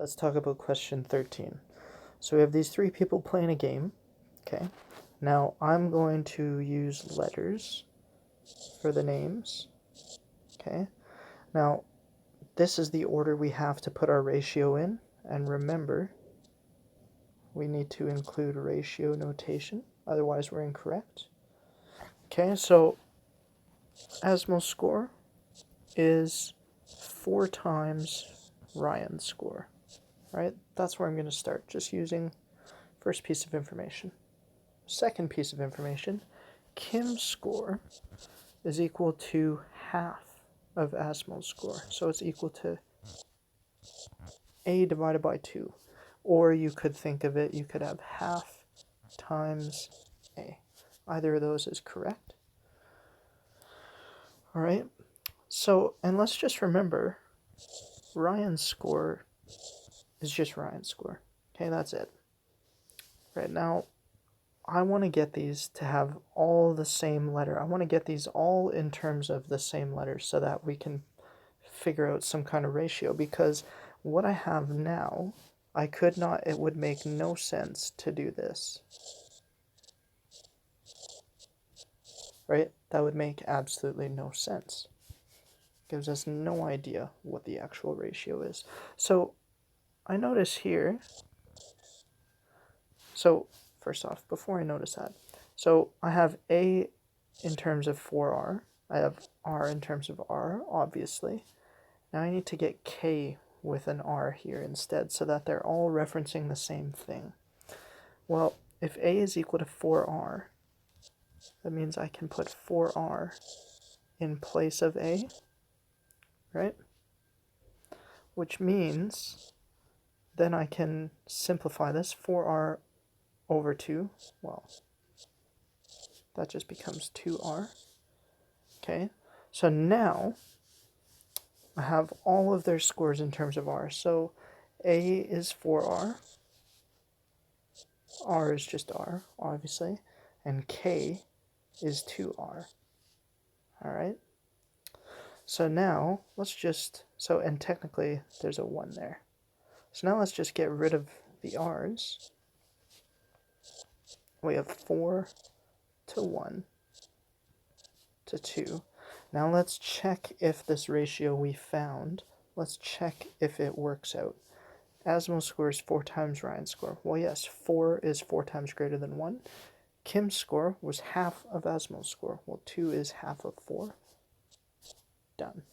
let's talk about question 13. So we have these three people playing a game. Okay. Now I'm going to use letters for the names. Okay. Now this is the order we have to put our ratio in. And remember, we need to include ratio notation. Otherwise we're incorrect. Okay, so Asmo's score is 4 times Ryan's score. Right? That's where I'm going to start, just using first piece of information. Second piece of information, Kim's score is equal to half of Asmo's score. So it's equal to A divided by 2. Or you could think of it, you could have half times A. Either of those is correct. All right. So, and let's just remember, Ryan's score is just Ryan's score. Okay, that's it. Right now, I want to get these to have all the same letter. I want to get these all in terms of the same letter so that we can figure out some kind of ratio, because what I have now, I could not, it would make no sense to do this. Right? That would make absolutely no sense. Gives us no idea what the actual ratio is. So I notice here, so first off, before I notice that, so I have A in terms of 4R, I have R in terms of R, obviously. Now I need to get K with an R here instead, so that they're all referencing the same thing. Well, if A is equal to 4R, that means I can put 4R in place of A, right? Which means then I can simplify this. 4R over 2, well, that just becomes 2R. Okay, so now I have all of their scores in terms of R. So A is 4R, R is just R, obviously, and K is 2R. All right, so now let's just, so, and technically there's a 1 there. So now let's just get rid of the R's. We have 4 to 1 to 2. Now let's check if this ratio we found, let's check if it works out. Asmo's score is 4 times Ryan's score. Well, yes, 4 is 4 times greater than 1. Kim's score was half of Asmo's score. Well, 2 is half of 4. Done.